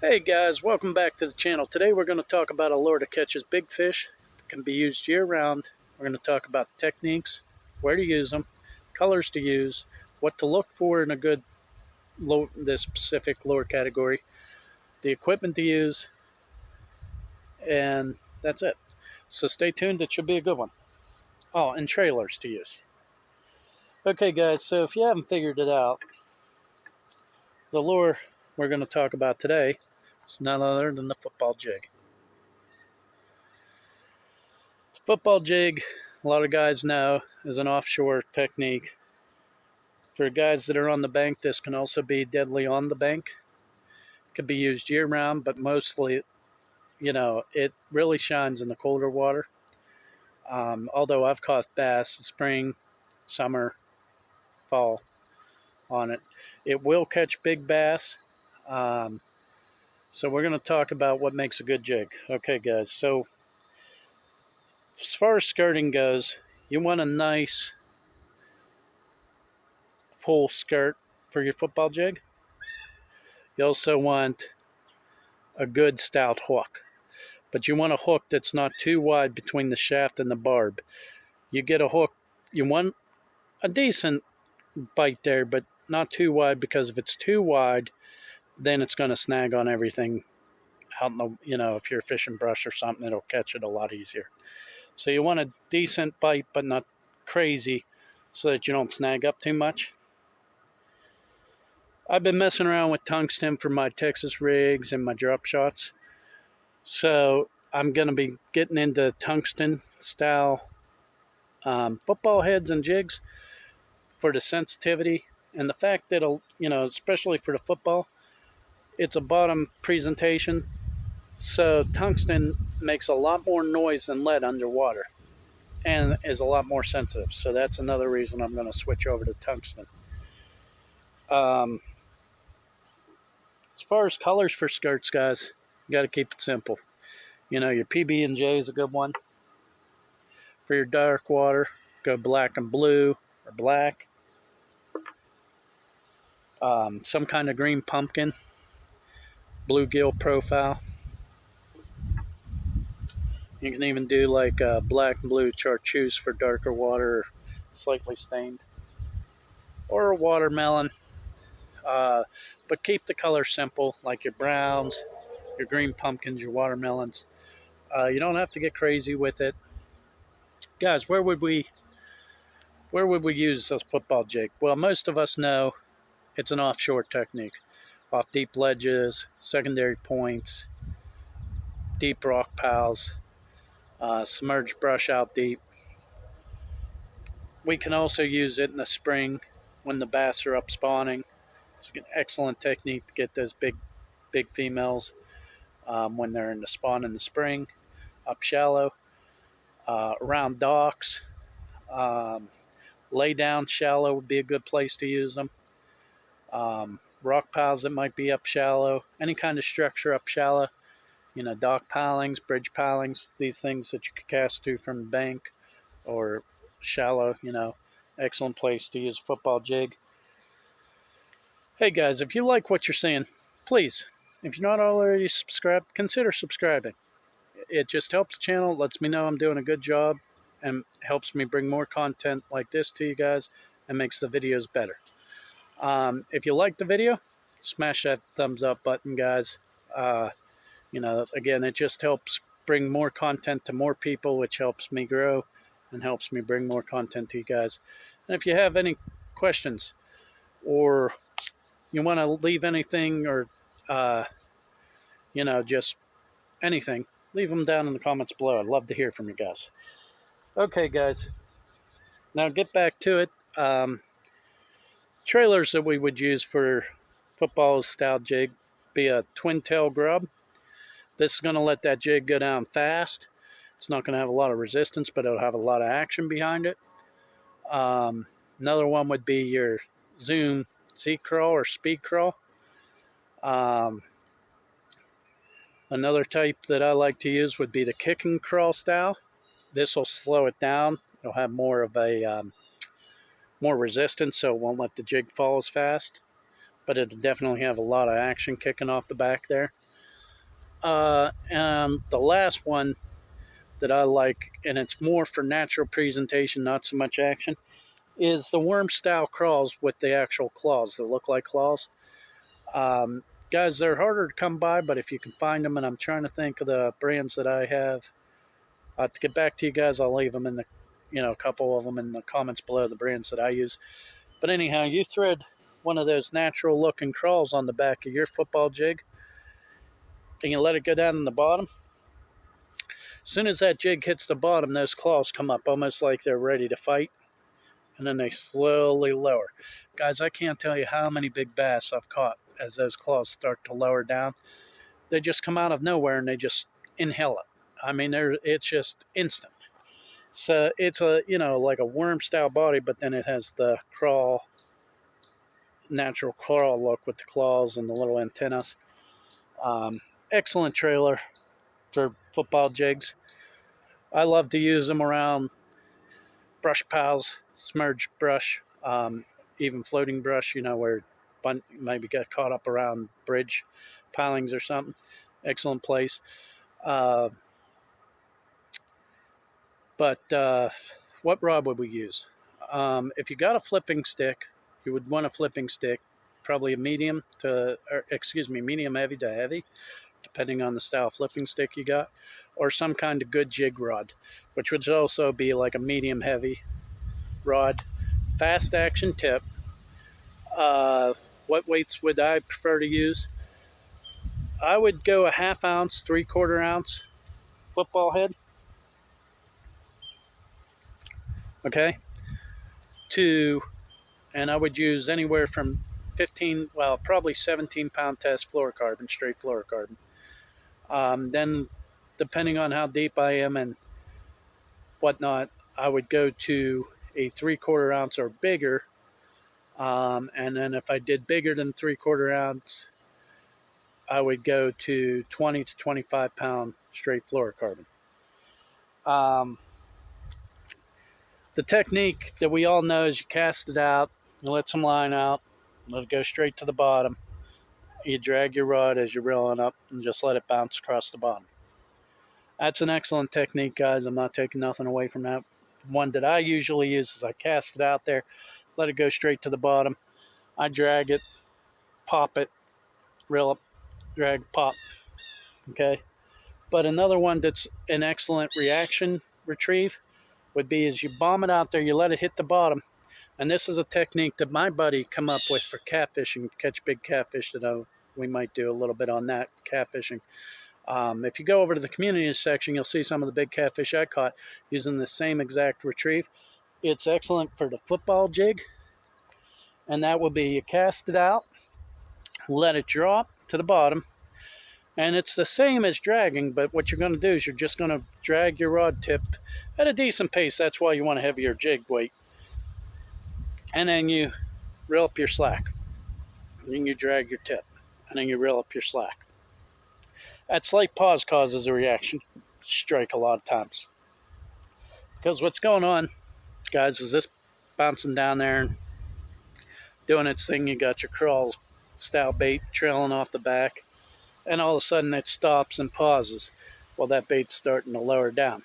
Hey guys, welcome back to the channel. Today we're going to talk about a lure that catches big fish. It can be used year-round. We're going to talk about techniques, where to use them, colors to use, what to look for in a good this specific lure category, the equipment to use, and that's it. So stay tuned, it should be a good one. Oh, and trailers to use. Okay guys, so if you haven't figured it out, the lure we're going to talk about today is none other than the football jig. Football jig, a lot of guys know, is an offshore technique. For guys that are on the bank, this can also be deadly on the bank. It can be used year-round, but mostly, it really shines in the colder water. Although I've caught bass spring, summer, fall on it. It will catch big bass. So we're going to talk about what makes a good jig. Okay, guys, so as far as skirting goes, you want a nice full skirt for your football jig. You also want a good stout hook, but you want a hook that's not too wide between the shaft and the barb. You get a hook, you want a decent bite there, but not too wide, because if it's too wide, then it's going to snag on everything out in the, if you're fishing brush or something, it'll catch it a lot easier. So you want a decent bite, but not crazy, so that you don't snag up too much. I've been messing around with tungsten for my Texas rigs and my drop shots. So I'm going to be getting into tungsten style football heads and jigs for the sensitivity and the fact that, especially for the football, it's a bottom presentation. So tungsten makes a lot more noise than lead underwater and is a lot more sensitive. So that's another reason I'm going to switch over to tungsten. As far as colors for skirts, guys, you got to keep it simple. Your PB&J is a good one. For your dark water, go black and blue or black. Some kind of green pumpkin, bluegill profile. You can even do like black and blue chartreuse for darker water, slightly stained, or a watermelon. But keep the color simple, like your browns, your green pumpkins, your watermelons. You don't have to get crazy with it, guys. Where would we use this football jig? Well, most of us know it's an offshore technique, off deep ledges, secondary points, deep rock piles, submerged brush out deep. We can also use it in the spring when the bass are up spawning. It's an excellent technique to get those big females when they're in the spawn in the spring, up shallow, around docks. Lay down shallow would be a good place to use them. Rock piles that might be up shallow, any kind of structure up shallow, dock pilings, bridge pilings, these things that you could cast to from the bank or shallow, excellent place to use a football jig. Hey guys, if you like what you're seeing, please, if you're not already subscribed, consider subscribing. It just helps the channel, lets me know I'm doing a good job, and helps me bring more content like this to you guys, and makes the videos better. If you like the video, smash that thumbs up button, guys. Again, it just helps bring more content to more people, which helps me grow and helps me bring more content to you guys. And if you have any questions, or you want to leave anything, or just anything, leave them down in the comments below. I'd love to hear from you guys. Okay, guys, now get back to it. Trailers that we would use for football style jig be a twin tail grub. This is going to let that jig go down fast. It's not going to have a lot of resistance, but it'll have a lot of action behind it. Another one would be your Zoom Z-Crawl or Speed Crawl. Another type that I like to use would be the kick and crawl style. This will slow it down. It'll have more of a more resistance, so it won't let the jig fall as fast. But it'll definitely have a lot of action kicking off the back there. And the last one that I like, and it's more for natural presentation, not so much action, is the worm style crawls with the actual claws that look like claws. Um, Guys, they're harder to come by, but if you can find them, and I'm trying to think of the brands that I have, to get back to you guys, I'll leave them in the, a couple of them in the comments below, the brands that I use. But anyhow, you thread one of those natural looking crawls on the back of your football jig, and you let it go down in the bottom. As soon as that jig hits the bottom, those claws come up almost like they're ready to fight, and then they slowly lower. Guys, I can't tell you how many big bass I've caught as those claws start to lower down. They just come out of nowhere and they just inhale it. I mean, it's just instant. So it's a, like a worm style body, but then it has the natural crawl look with the claws and the little antennas. Um, Excellent trailer for football jigs. I love to use them around brush piles, submerged brush, even floating brush, where maybe get caught up around bridge pilings or something. Excellent place. Uh, but what rod would we use? If you got a flipping stick, you would want a flipping stick, probably a medium medium heavy to heavy, depending on the style flipping stick you got, or some kind of good jig rod, which would also be like a medium heavy rod. Fast action tip. Uh, what weights would I prefer to use? I would go a ½ ounce, 3/4 ounce football head. Okay, to and I would use anywhere from 15, well, probably 17-pound test fluorocarbon, straight fluorocarbon. Then, depending on how deep I am and whatnot, I would go to a 3/4 ounce or bigger. And then if I did bigger than 3/4 ounce, I would go to 20 to 25-pound straight fluorocarbon. Um, the technique that we all know is you cast it out, you let some line out, let it go straight to the bottom. You drag your rod as you're reeling up and just let it bounce across the bottom. That's an excellent technique, guys. I'm not taking nothing away from that. One that I usually use is I cast it out there, let it go straight to the bottom. I drag it, pop it, reel up, drag, pop. Okay. But another one that's an excellent reaction retrieve would be is you bomb it out there, you let it hit the bottom. And this is a technique that my buddy come up with for catfishing, catch big catfish. We might do a little bit on that, catfishing. If you go over to the community section, you'll see some of the big catfish I caught using the same exact retrieve. It's excellent for the football jig, and that will be you cast it out, let it drop to the bottom, and it's the same as dragging, but what you're going to do is you're just going to drag your rod tip at a decent pace. That's why you want a heavier jig weight. And then you reel up your slack, and then you drag your tip, and then you reel up your slack. That slight pause causes a reaction strike a lot of times. Because what's going on, guys, is this bouncing down there and doing its thing. You got your crawl style bait trailing off the back, and all of a sudden it stops and pauses. Well, that bait's starting to lower down,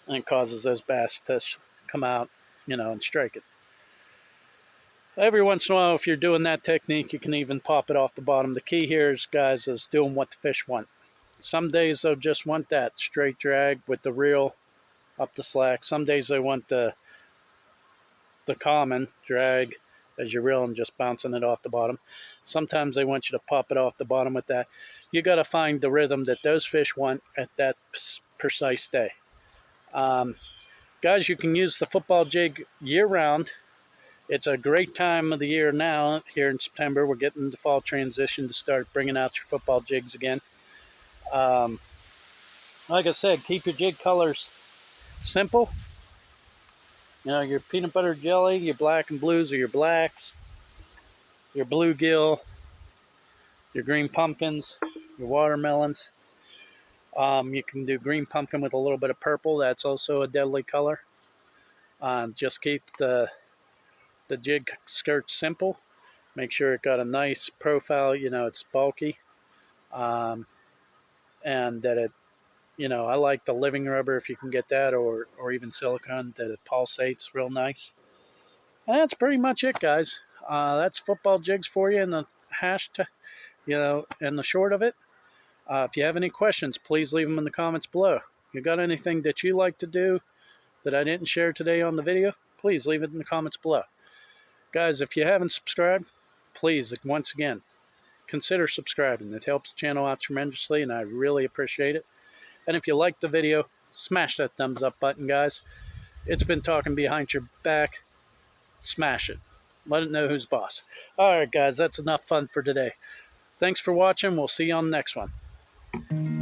and it causes those bass to come out, and strike it. Every once in a while, if you're doing that technique, you can even pop it off the bottom. The key here is, guys, is doing what the fish want. Some days they'll just want that straight drag with the reel up the slack. Some days they want the common drag as you reel and just bouncing it off the bottom. Sometimes they want you to pop it off the bottom with that. You got to find the rhythm that those fish want at that precise day. Guys, you can use the football jig year-round. It's a great time of the year now. Here in September, we're getting the fall transition to start bringing out your football jigs again. Like I said, keep your jig colors simple. Your peanut butter jelly, your black and blues or your blacks, your bluegill, your green pumpkins, your watermelons. You can do green pumpkin with a little bit of purple. That's also a deadly color. Just keep the jig skirt simple. Make sure it got a nice profile. It's bulky. Um, and that it, I like the living rubber if you can get that, or even silicone, that it pulsates real nice. And that's pretty much it, guys. That's football jigs for you, and the hashtag, and the short of it. If you have any questions, please leave them in the comments below. You got anything that you like to do that I didn't share today on the video, please leave it in the comments below. Guys, if you haven't subscribed, please, once again, consider subscribing. It helps the channel out tremendously, and I really appreciate it. And if you liked the video, smash that thumbs up button, guys. It's been talking behind your back. Smash it. Let it know who's boss. All right, guys, that's enough fun for today. Thanks for watching. We'll see you on the next one.